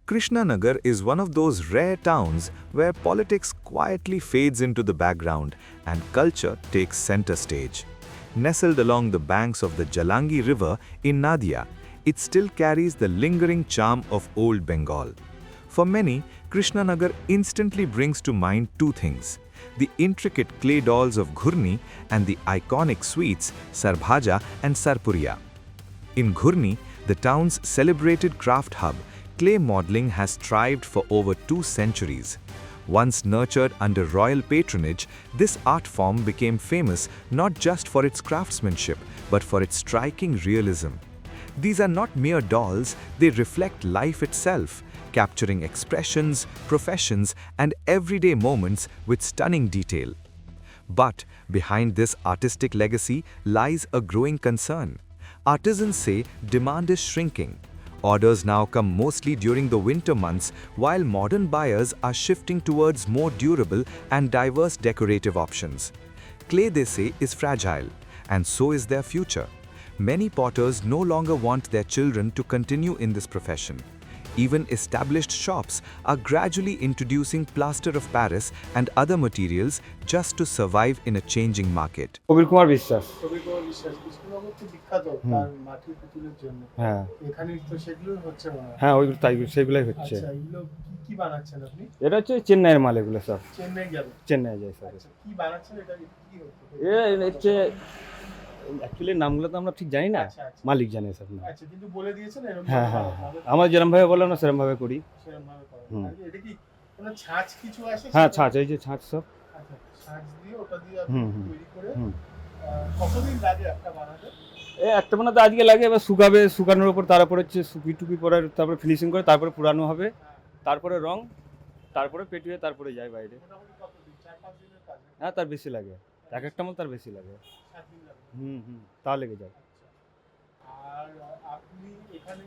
Krishnanagar is one of those rare towns where politics quietly fades into the background and culture takes center stage. Nestled along the banks of the Jalangi River in Nadia, it still carries the lingering charm of old Bengal. For many, Krishnanagar instantly brings to mind two things: the intricate clay dolls of Ghurni and the iconic sweets Sarbhaja and Sarpuria. In Ghurni, the town's celebrated craft hub, clay modeling has thrived for over 2 centuries. Once nurtured under royal patronage, this art form became famous not just for its craftsmanship, but for its striking realism. These are not mere dolls, they reflect life itself, capturing expressions, professions, and everyday moments with stunning detail. But behind this artistic legacy lies a growing concern. Artisans say demand is shrinking. Orders now come mostly during the winter months, while modern buyers are shifting towards more durable and diverse decorative options. Clay, they say, is fragile, and so is their future. Many potters no longer want their children to continue in this profession. Even established shops are gradually introducing plaster of Paris and other materials just to survive in a changing market. কবির কুমার বিশ্বাস। কবির কুমার বিশ্বাস কৃষ্ণনগর তো বিখ্যাত তার মাটির পুতুলের জন্য। হ্যাঁ এখানে তো সেগুলোই হচ্ছে মনে হয়। হ্যাঁ ওই তাই সেগুলাই হচ্ছে। আচ্ছা এগুলো কি বানাচ্ছেন আপনি? এটা হচ্ছে চেন্নাইয়ের মাল এগুলো সব। চেন্নাই যাবে? চেন্নাই যায় স্যার। আচ্ছা কি বানাচ্ছেন এটা কি হচ্ছে? এটা হচ্ছে অ্যাকচুয়ালি নামগুলো তো আমরা ঠিক জানি না, আচ্ছা, আচ্ছা। মালিক জানে সব না। আচ্ছা কিন্তু বলে দিয়েছেন এরকম হ্যাঁ হ্যাঁ আমরা যেরকম ভাবে বললাম না সেরকম ভাবে করি। সেরকম ভাবে করেন। হুম। আর এটা কি কোনো ছাঁচ কিছু আসে? হ্যাঁ ছাঁচ, এই যে ছাঁচ সব। আচ্ছা ছাঁচ দিয়ে ওটা দিয়ে আপনি হুম, হুম। তৈরি করে হুম। কতদিন লাগে একটা বানাতে? একটা বানাতে আজকে লাগে, এবার শুকাবে, শুকানোর উপর তার উপর হচ্ছে শুকি টুকি পরে তারপরে ফিনিশিং করে তারপরে পুরানো হবে, তারপরে রং, তারপরে পেটিয়ে তারপরে যায় বাইরে। মোটামুটি কতদিন? 4-5 দিনের কাজ? হ্যাঁ তার বেশি লাগে, এক একটা মাল তার বেশি লাগে। 7 দিন লাগে। তা লেগে যায়। আর আপনি এখানে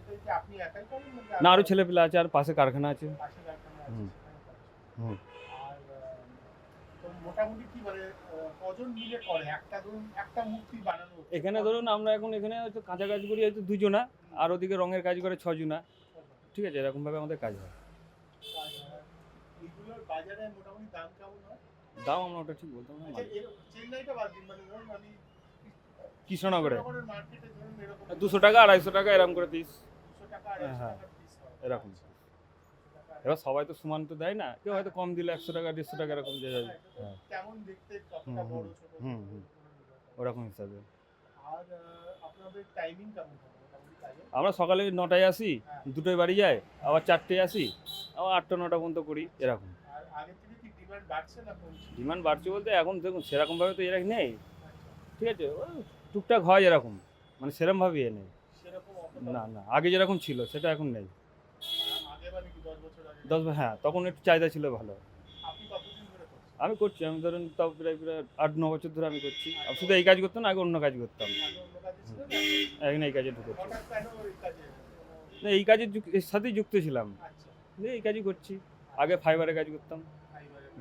এটা কি আপনি একাই করেন নাকি না আরও ছেলেপেলে আছে, আর পাশে কারখানা আছে। পাশে কারখানা আছে হুম। সেখানে করেন? হুম। আর তো মোটামুটি কি মানে কজন মিলে করে একটা ধরুন একটা মূর্তি বানানো হচ্ছে? এখানে ধরুন আমরা এখন এখানে হয়তো কাঁচা কাজ করি হয়তো 2 জনা, আর ওদিকে রঙের কাজ করে 6 জনা, ঠিক আছে, এরকমভাবে আমাদের কাজ হয়। এগুলোর বাজারে মোটামুটি দাম কেমন হয়? দাম আমরা ওটা ঠিক বলতাম না। আচ্ছা চেন্নাইটা বাদ দিন, মানে ধরুন আমি কৃষ্ণনগরে মার্কেটে ধরুন এরকম 200 টাকা 250 টাকা এরকম করে পিস, 200 টাকা 250 হ্যাঁ, টাকা পিস হয় এরকম। 200 টাকা। এবার সবাই তো সমান তো দেয় না, কেউ হয়তো কম দিলে 100 টাকা 150 টাকা এরকম দিয়ে যায়। হ্যাঁ কেমন দেখতে কতটা হুম, বড় ছোট হুম, হুম। ওরকম হিসাবে। আর আপনাদের টাইমিং কেমন থাকে মোটামুটি কাজে? আমরা সকালে 9টায় আসি, হ্যাঁ। 2টোয় বাড়ি যাই, আবার 4টায় আসি, আবার 8টা 9টা পর্যন্ত করি এরকম। আর আগে থেকে কি ডিমান্ড বাড়ছে না কমছে? ডিমান্ড বাড়ছে বলতে এখন দেখুন সেরকমভাবে তো এরা নেই, ঠিক আছে, ওই টুকটাক হয় এরকম, মানে সেরকমভাবে নেই। সেরকম না না আগে যেরকম ছিল সেটা এখন নেই। আগে মানে কি 10 বছর আগে? 10 হ্যাঁ তখন একটু চাহিদা ছিল ভালো। আপনি কতদিন ধরে করছেন? আমি করছি, আমি ধরুন তাও প্রায় 8-9 বছর ধরে আমি করছি। আমি শুধু এই কাজ করতাম না, আগে অন্য কাজ করতাম, আগে অন্য কাজে ছিলেন? এখন এই কাজে ঢুকেছি। হঠাৎ কেন এই কাজে? না এই কাজের এর সাথেই যুক্ত ছিলাম, আচ্ছা এই কাজই করছি। আগে ফাইবারের কাজ করতাম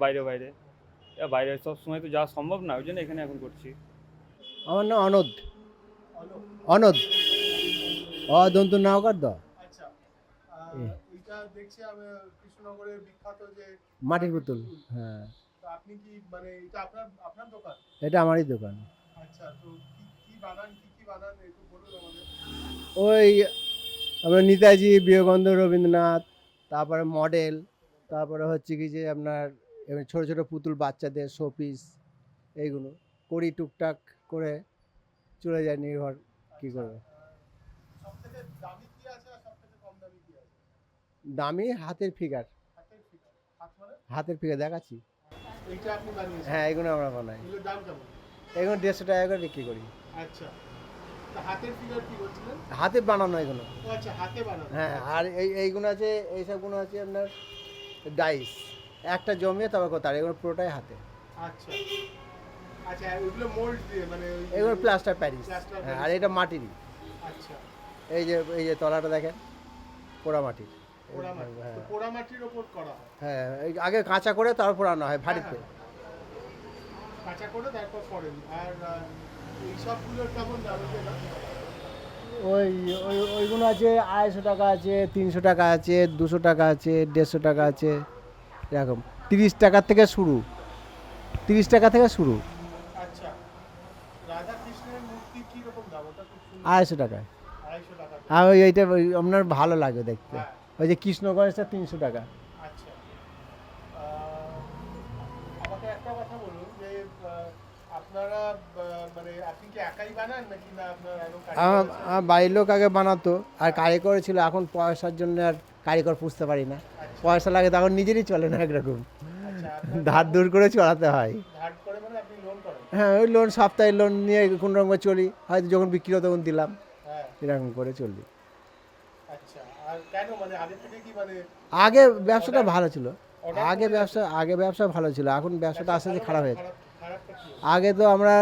বাইরে বাইরে, এবার বাইরে সব সময় তো যাওয়া সম্ভব না, ওই জন্য এখানে এখন করছি। আমার নাম অনদ। হলো অনদ অদন্ত নাওকার দ আচ্ছা এটা দেখছি আমি কৃষ্ণনগরের বিখ্যাত যে মাটির পুতুল। হ্যাঁ তো আপনি কি মানে এটা আপনার দোকান? এটা আমারই দোকান। আচ্ছা তো কি বানান কি বানান একটু বলুন আমাদের। ওই আমরা নেতাজি, বিবেকানন্দ, রবীন্দ্রনাথ, তারপরে মডেল, তারপরে হচ্ছে কি যে আপনার এমনি ছোটো ছোটো পুতুল বাচ্চাদের শোপিস, এইগুলো করি টুকটাক করে চলে যায়, নির্ভর কী করবে। সবথেকে দামি কি আছে আর সবথেকে কম দামি কি আছে? দামি হাতের ফিগার, হাতের ফিগার। হাত মানে হাতের ফিগার দেখাচ্ছি। এইটা আপনি বানিয়েছেন? হ্যাঁ এগুলো আমরা বানাই, এগুলোর দাম কেমন? এগুলো 150 টাকা করে বিক্রি করি। আচ্ছা তো হাতের ফিগার কি বলছিলেন? হাতে বানানো এগুলো। ও আচ্ছা হাতে বানানো। হ্যাঁ আর এইগুলো আছে, এইসবগুলো আছে আপনার ডাইস, একটা জমিয়ে তবে কোথায়, এগুলো পুরোটাই হাতে। আচ্ছা আচ্ছা এগুলো মোল্ড দিয়ে মানে এগুলো প্লাস্টার প্যারিস। প্লাস্টার হ্যাঁ আর এটা মাটিরই। আচ্ছা এই যে তলাটা দেখেন, পোড়া মাটির। পোড়ামাটি হ্যাঁ তো পোড়ামাটির ওপর করা হয়? হ্যাঁ এই আগে কাঁচা করে তারপর আনা হয় ভারিতে। কাঁচা করে তারপর করেন। আর এই সবগুলোর কেমন দাম? ওই ওইগুলো আছে 250 টাকা আছে, 300 টাকা আছে, 200 টাকা আছে, 150 টাকা আছে, এরকম 30 টাকার থেকে শুরু, 30 টাকা থেকে শুরু, আচ্ছা, রাধা কৃষ্ণের মূর্তি কি রকম দাম? ওটা খুব সুন্দর। 250 টাকায়। 250 টাকা। আর এইটা আপনার ভালো লাগে দেখতে। হ্যাঁ। ওই যে কৃষ্ণ গণেশটা 300 টাকা। আচ্ছা, আমাকে একটা কথা বলুন যে আপনারা মানে আপনি কি একাই বানান নাকি না আপনার আরো কারিগর আছে? আমার বাড়ির লোক আগে বানাতো, আর কারিগর ছিল, এখন পয়সার জন্য আর কারিগর পুষতে পারি না। পয়সা লাগে তখন নিজেরই চলে না একরকম, আচ্ছা, আপনার ধার দূর করে চালাতে হয়। ধার করে মানে আপনি লোন করেন? হ্যাঁ, ওই লোন, সপ্তাহে লোন নিয়ে কোনো রকম চলি, হয়তো যখন বিক্রি হতো তখন দিলাম, হ্যাঁ। এরকম করে চলি। আচ্ছা, আর কেন মানে আগে থেকে কি মানে আগে ব্যবসাটা ভালো ছিল, order আগে ব্যবসা ভালো ছিল, এখন ব্যবসাটা আস্তে আস্তে খারাপ হয়েছে। খারাপটা কি? আগে তো আমরা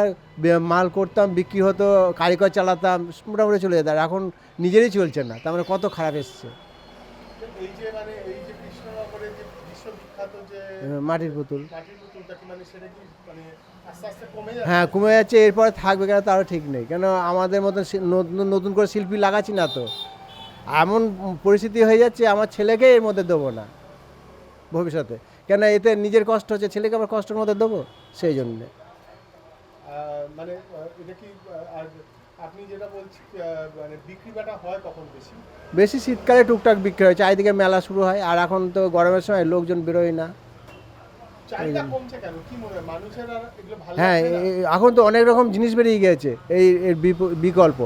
মাল করতাম, বিক্রি হতো, কারিগর চালাতাম, মোটামুটি চলে যেত, আর এখন নিজেরই চলছে না, তার মানে কত খারাপ এসছে। এই যে মানে এই যে কৃষ্ণনগরের যে বিশ্ববিখ্যাত যে মাটির পুতুল, মাটির পুতুলটা কি মানে সেটা কি মানে আস্তে আস্তে কমে যাচ্ছে? হ্যাঁ কমে যাচ্ছে, এরপরে থাকবে কেন তারও ঠিক নেই, কেন আমাদের মতন নতুন নতুন করে শিল্পী লাগাচ্ছি না তো, এমন পরিস্থিতি হয়ে যাচ্ছে, আমার ছেলেকে এর মধ্যে দেবো না ভবিষ্যতে, কেন এতে নিজের কষ্ট হচ্ছে, ছেলেকে আবার কষ্টের মধ্যে দেবো, সেই জন্যে। মানে এটা কি আর আপনি যেটা বলছেন মানে বিক্রি বাটা হয় কখন বেশি? বেশি শীতকালে টুকটাক বিক্রি হয়, চারিদিকে মেলা শুরু হয়, আর এখন তো গরমের সময় লোকজন বেরোয় না। চাহিদা কমছে কেন? কি মনে হয় মানুষের আর এগুলো ভালো হ্যাঁ, লাগছে না? এখন তো অনেক রকম জিনিস বেরিয়ে গিয়েছে, এর বিকল্প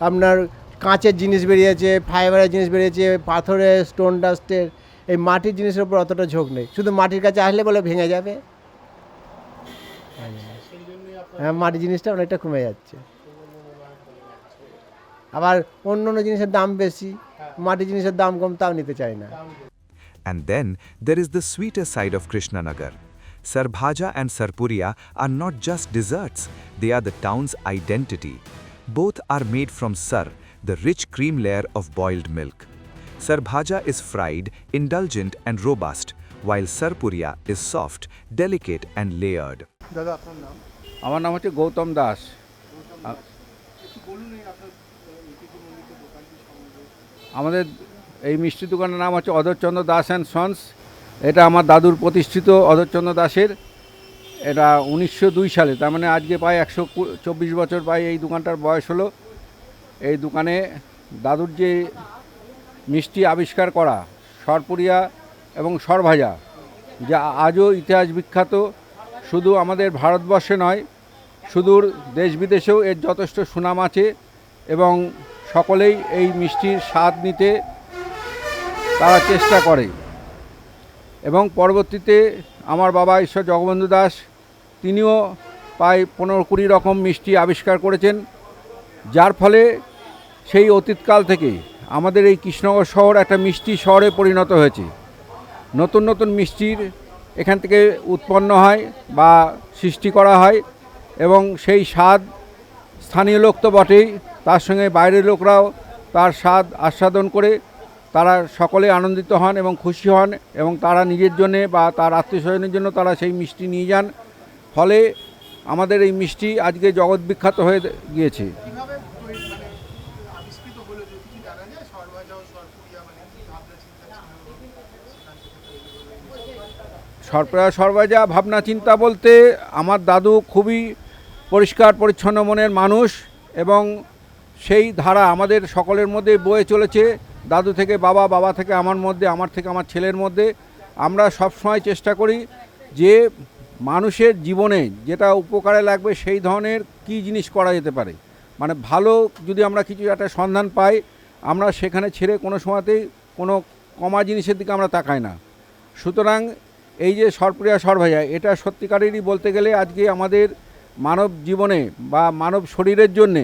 আপনার কাঁচের জিনিস বেরিয়েছে, ফাইবারের জিনিস বেরিয়েছে, পাথরের, স্টোন ডাস্টের, এই মাটির জিনিসের উপর অতটা ঝোঁক নেই, শুধু মাটির কাছে আসলে বলে ভেঙে যাবে, সেই জন্যই আপনার হ্যাঁ মাটির জিনিসটা অনেকটা কমে যাচ্ছে। আবার অন্য অন্য জিনিসের দাম বেশি, মাটির জিনিসের দাম কম, তাও নিতে চাই না। দাম বেশি। And then there is the sweeter side of Krishnanagar. Sarbhaja and Sarpuria are not just desserts, they are the town's identity. Both are made from sar, the rich cream layer of boiled milk. Sarbhaja is fried, indulgent and robust, while Sarpuria is soft, delicate and layered. দাদা আপনার নাম? আমার নাম হচ্ছে গৌতম দাস। একটু বলুন এই আপনার ঐতিহ্যমণ্ডিত দোকানটি সম্বন্ধে। আমাদের এই মিষ্টি দোকানের নাম হচ্ছে অধরচন্দ্র দাস অ্যান্ড সন্স। এটা আমার দাদুর প্রতিষ্ঠিত অধরচন্দ্র দাসের। এটা 1902 সালে, তার মানে আজকে প্রায় 124 বছর প্রায় এই দোকানটার বয়স হলো। এই দোকানে দাদুর যে মিষ্টি আবিষ্কার করা সরপুরিয়া এবং সরভাজা, যা আজও ইতিহাস বিখ্যাত, শুধু আমাদের ভারতবর্ষে নয়, সুদূর দেশ বিদেশেও এর যথেষ্ট সুনাম আছে এবং সকলেই এই মিষ্টির স্বাদ নিতে তারা চেষ্টা করে। এবং পরবর্তীতে আমার বাবা ঈশ্বর জগবন্ধু দাস, তিনিও প্রায় 15-20 রকম মিষ্টি আবিষ্কার করেছেন, যার ফলে সেই অতীতকাল থেকে আমাদের এই কৃষ্ণনগর শহর একটা মিষ্টি শহরে পরিণত হয়েছে। নতুন নতুন মিষ্টির এখান থেকে উৎপন্ন হয় বা সৃষ্টি করা হয় এবং সেই স্বাদ স্থানীয় লোক তো বটেই, তার সঙ্গে বাইরের লোকরাও তার স্বাদ আস্বাদন করে তারা সকলে আনন্দিত হন এবং খুশি হন এবং তারা নিজের জন্যে বা তার আত্মীয়স্বজনের জন্য তারা সেই মিষ্টি নিয়ে যান। ফলে আমাদের এই মিষ্টি আজকে জগৎ বিখ্যাত হয়ে গিয়েছে। কিভাবে মানে আবিষ্কৃত হলো যদি কি জানা যায়? সরভাজা ও সরপুরিয়া মানে কি ভাবনা চিন্তা ছিল সেখান থেকে তৈরি হলো? সরপুরিয়া সরভাজা ভাবনা চিন্তা বলতে আমার দাদু খুবই পরিষ্কার পরিচ্ছন্ন মনের মানুষ এবং সেই ধারা আমাদের সকলের মধ্যে বয়ে চলেছে। দাদু থেকে বাবা, বাবা থেকে আমার মধ্যে, আমার থেকে আমার ছেলের মধ্যে। আমরা সবসময় চেষ্টা করি যে মানুষের জীবনে যেটা উপকারে লাগবে সেই ধরনের কী জিনিস করা যেতে পারে, মানে ভালো যদি আমরা কিছু একটা সন্ধান পাই, আমরা সেখানে ছেড়ে কোনো সময়তেই কোনো কমা জিনিসের দিকে আমরা তাকাই না। সুতরাং এই যে সরপুরিয়া সরভাজা, এটা সত্যিকারেরই বলতে গেলে আজকে আমাদের মানব জীবনে বা মানব শরীরের জন্যে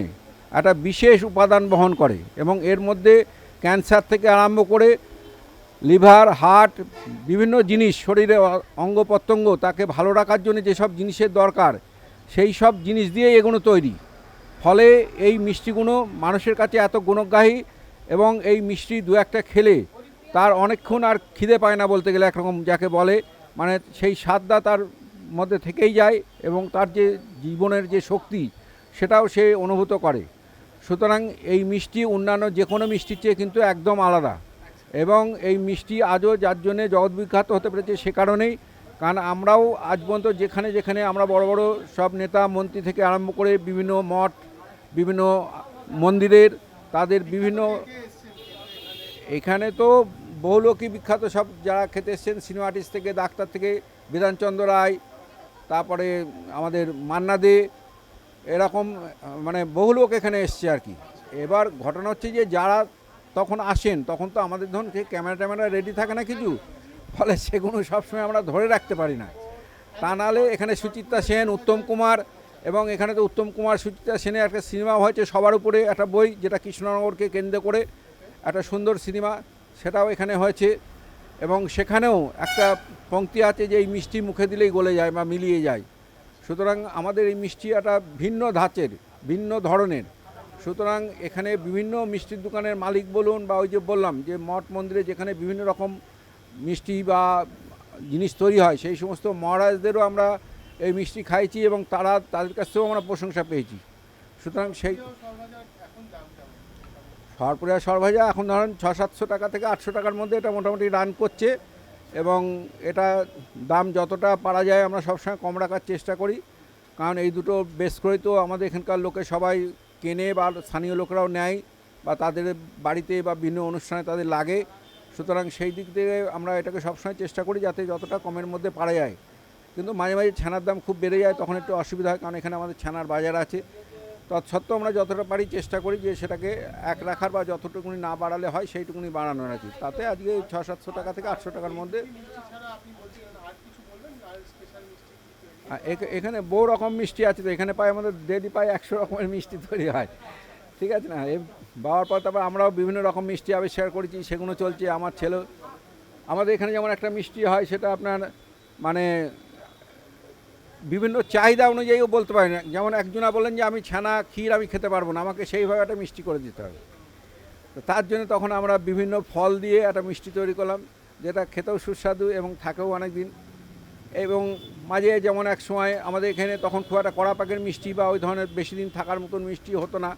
একটা বিশেষ উপাদান বহন করে এবং এর মধ্যে ক্যান্সার থেকে আরম্ভ করে লিভার, হার্ট, বিভিন্ন জিনিস, শরীরে অঙ্গ প্রত্যঙ্গ তাকে ভালো রাখার জন্য যেসব জিনিসের দরকার সেই সব জিনিস দিয়েই এগুলো তৈরি। ফলে এই মিষ্টিগুলো মানুষের কাছে এত গুণগ্রাহী এবং এই মিষ্টি দু একটা খেলে তার অনেকক্ষণ আর খিদে পায় না বলতে গেলে একরকম যাকে বলে, মানে সেই স্বাদটা তার মধ্যে থেকেই যায় এবং তার যে জীবনের যে শক্তি সেটাও সে অনুভূত করে। সুতরাং এই মিষ্টি অন্যান্য যে কোনো মিষ্টির চেয়ে কিন্তু একদম আলাদা, এবং এই মিষ্টি আজও যার জন্যে জগৎবিখ্যাত হতে পেরেছে সে কারণেই, কারণ আমরাও আজ পর্যন্ত যেখানে যেখানে আমরা বড় বড় সব নেতা মন্ত্রী থেকে আরম্ভ করে বিভিন্ন মঠ, বিভিন্ন মন্দিরের তাদের বিভিন্ন, এখানে তো বহু লোকই বিখ্যাত সব যারা খেতে এসছেন, সিনেমা আর্টিস্ট থেকে ডাক্তার থেকে বিধানচন্দ্র রায়, তারপরে আমাদের মান্না দে, এরকম মানে বহু লোক এখানে এসছে আর কি। এবার ঘটনা হচ্ছে যে যারা তখন আসেন তখন তো আমাদের ধরুন ক্যামেরা ট্যামেরা রেডি থাকে না কিছু, ফলে সেগুলো সবসময় আমরা ধরে রাখতে পারি না। তা নাহলে এখানে সুচিত্রা সেন, উত্তম কুমার, এবং এখানে তো উত্তম কুমার সুচিত্রা সেনের একটা সিনেমা হয়েছে সবার উপরে, একটা বই যেটা কৃষ্ণনগরকে কেন্দ্র করে একটা সুন্দর সিনেমা, সেটাও এখানে হয়েছে। এবং সেখানেও একটা পংক্তি আছে যে এই মিষ্টি মুখে দিলেই গলে যায় বা মিলিয়ে যায়। সুতরাং আমাদের এই মিষ্টি একটা ভিন্ন ধাঁচের, ভিন্ন ধরনের। সুতরাং এখানে বিভিন্ন মিষ্টির দোকানের মালিক বলুন, বা ওই যে বললাম যে মঠ মন্দিরে যেখানে বিভিন্ন রকম মিষ্টি বা জিনিস তৈরি হয়, সেই সমস্ত মহারাজদেরও আমরা এই মিষ্টি খাইছি এবং তাদের কাছ থেকেও আমরা প্রশংসা পেয়েছি। সুতরাং সেই সরপুরিয়া সরভাজা এখন ধরেন 600-700 টাকা থেকে 800 টাকার মধ্যে এটা মোটামুটি রান করছে, এবং এটা দাম যতটা পারা যায় আমরা সবসময় কম রাখার চেষ্টা করি, কারণ এই দুটো বেশ করেই তো আমাদের এখানকার লোকে সবাই কেনে বা স্থানীয় লোকেরাও নেয় বা তাদের বাড়িতে বা বিভিন্ন অনুষ্ঠানে তাদের লাগে। সুতরাং সেই দিক থেকে আমরা এটাকে সবসময় চেষ্টা করি যাতে যতটা কমের মধ্যে পারা যায়। কিন্তু মাঝে মাঝে ছানার দাম খুব বেড়ে যায়, তখন একটু অসুবিধা হয়, কারণ এখানে আমাদের ছানার বাজার আছে। তৎসত্ত্বেও আমরা যতটা পারি চেষ্টা করি যে সেটাকে এক রাখার বা যতটুকুনি না বাড়ালে হয় সেইটুকুনি বাড়ানোর আর কি। তাতে আজকে 600-700 টাকা থেকে 800 টাকার মধ্যে। এখানে বহু রকম মিষ্টি আছে, তো এখানে পাই আমাদের ডেলি পাই 100 রকমের মিষ্টি তৈরি হয়, ঠিক আছে না। এই পাওয়ার পর তারপর আমরাও বিভিন্ন রকম মিষ্টি আবিষ্কার করেছি, সেগুলো চলছে। আমার ছেলে, আমাদের এখানে যেমন একটা মিষ্টি হয় সেটা আপনার মানে বিভিন্ন চাহিদা অনুযায়ীও বলতে পারি না। যেমন একজনা বলেন যে আমি ছানা ক্ষীর আমি খেতে পারবো না, আমাকে সেইভাবে একটা মিষ্টি করে দিতে হবে। তো তার জন্য তখন আমরা বিভিন্ন ফল দিয়ে একটা মিষ্টি তৈরি করলাম, যেটা খেতেও সুস্বাদু এবং থাকেও অনেক দিন। এবং মাঝে যেমন এক সময় আমাদের এখানে তখন খুব একটা কড়া পাকের মিষ্টি বা ওই ধরনের বেশি দিন থাকার মতন মিষ্টি হতো না।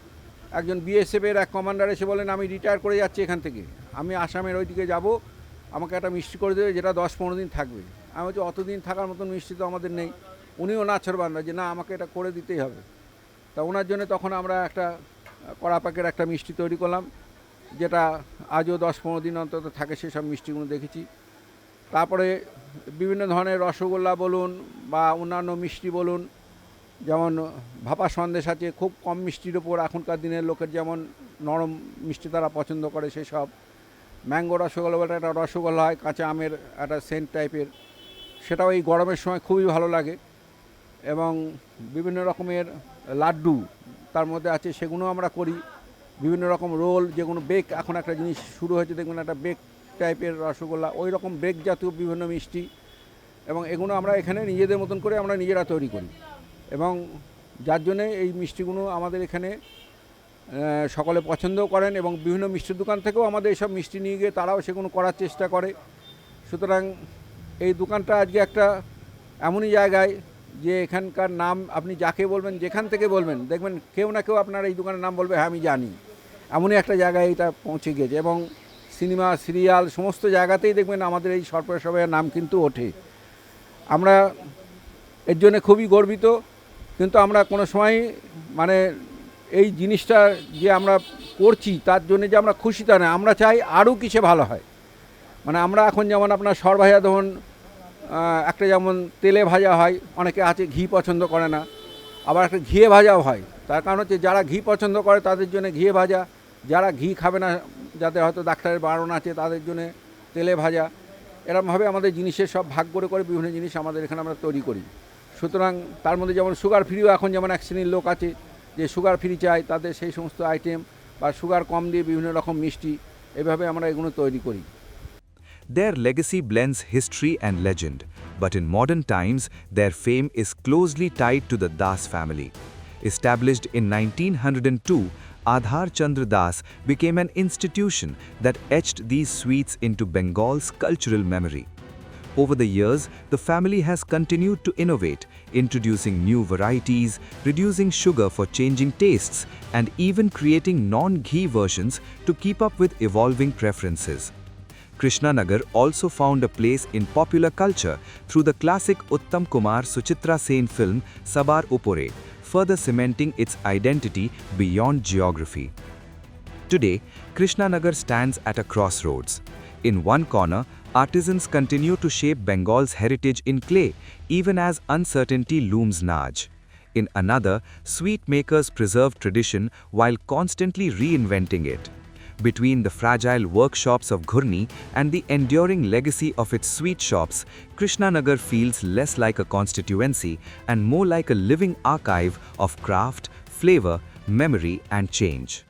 একজন বিএসএফের এক কমান্ডার এসে বলেন আমি রিটায়ার করে যাচ্ছি এখান থেকে, আমি আসামের ওইদিকে যাব, আমাকে একটা মিষ্টি করে দেবে যেটা 10-15 দিন থাকবে। আমি বলছি অতদিন থাকার মতন মিষ্টি তো আমাদের নেই। উনিও নাছরবান না যে না আমাকে এটা করে দিতেই হবে। তা ওনার জন্য তখন আমরা একটা কড়া পাকের একটা মিষ্টি তৈরি করলাম, যেটা আজও 10-15 দিন অন্তত থাকে, সেসব মিষ্টিগুলো দেখেছি। তারপরে বিভিন্ন ধরনের রসগোল্লা বলুন বা অন্যান্য মিষ্টি বলুন, যেমন ভাপা সন্দেশ আছে, খুব কম মিষ্টির ওপর এখনকার দিনের লোকের যেমন নরম মিষ্টি তারা পছন্দ করে সেসব। ম্যাঙ্গো রসগোল্লা বলে একটা রসগোল্লা হয় কাঁচা আমের একটা সেন্ট টাইপের, সেটাও এই গরমের সময় খুবই ভালো লাগে। এবং বিভিন্ন রকমের লাড্ডু তার মধ্যে আছে, সেগুলো আমরা করি। বিভিন্ন রকম রোল, যেগুলো বেক, এখন একটা জিনিস শুরু হয়েছে দেখবেন একটা বেক টাইপের রসগোল্লা, ওই রকম বেক জাতীয় বিভিন্ন মিষ্টি, এবং এগুলো আমরা এখানে নিজেদের মতন করে আমরা নিজেরা তৈরি করি। এবং যার জন্যে এই মিষ্টিগুলো আমাদের এখানে সকলে পছন্দও করেন, এবং বিভিন্ন মিষ্টির দোকান থেকেও আমাদের এইসব মিষ্টি নিয়ে গিয়ে তারাও সেগুলো করার চেষ্টা করে। সুতরাং এই দোকানটা আজকে একটা এমনই জায়গায় যে এখানকার নাম আপনি যাকে বলবেন, যেখান থেকে বলবেন, দেখবেন কেউ না কেউ আপনার এই দোকানের নাম বলবে হ্যাঁ আমি জানি। এমনই একটা জায়গায় এটা পৌঁছে গিয়েছে, এবং সিনেমা সিরিয়াল সমস্ত জায়গাতেই দেখবেন আমাদের এই সরপুরিয়া সরভাজার নাম কিন্তু ওঠে। আমরা এর জন্য খুবই গর্বিত। কিন্তু আমরা কোনো সময় মানে এই জিনিসটা যে আমরা করছি তার জন্য যে আমরা খুশি তা না, আমরা চাই আরও কিছু ভালো হয়। মানে আমরা এখন যেমন আপনার সরভাজা ধরুন একটা যেমন তেলে ভাজা হয়, অনেকে আছে ঘি পছন্দ করে না, আবার একটা ঘিয়ে ভাজাও হয়। তার কারণ হচ্ছে যারা ঘি পছন্দ করে তাদের জন্য ঘিয়ে ভাজা, যারা ঘি খাবে না, যাদের হয়তো ডাক্তারের বারণ আছে, তাদের জন্য তেলে ভাজা। এরকমভাবে আমাদের জিনিসের সব ভাগ করে করে বিভিন্ন জিনিস আমাদের এখানে আমরা তৈরি করি। সুতরাং তার মধ্যে যেমন সুগার ফ্রিও এখন যেমন এক শ্রেণীর লোক আছে যে সুগার ফ্রি চাই, তাদের সেই সমস্ত আইটেম বা সুগার কম দিয়ে বিভিন্ন রকম মিষ্টি, এভাবে আমরা এগুলো তৈরি করি। Their legacy blends history and legend, but in modern times, their fame is closely tied to the Das family. Established in 1902, Aadhar Chandra Das became an institution that etched these sweets into Bengal's cultural memory. Over the years, the family has continued to innovate, introducing new varieties, reducing sugar for changing tastes, and even creating non-ghee versions to keep up with evolving preferences. Krishnanagar also found a place in popular culture through the classic Uttam Kumar Suchitra Sen film Sabar Upore, further cementing its identity beyond geography. Today, Krishnanagar stands at a crossroads. In one corner, artisans continue to shape Bengal's heritage in clay, even as uncertainty looms large. In another, sweet makers preserve tradition while constantly reinventing it. Between the fragile workshops of Ghurni and the enduring legacy of its sweet shops, Krishnanagar feels less like a constituency and more like a living archive of craft, flavor, memory, and change.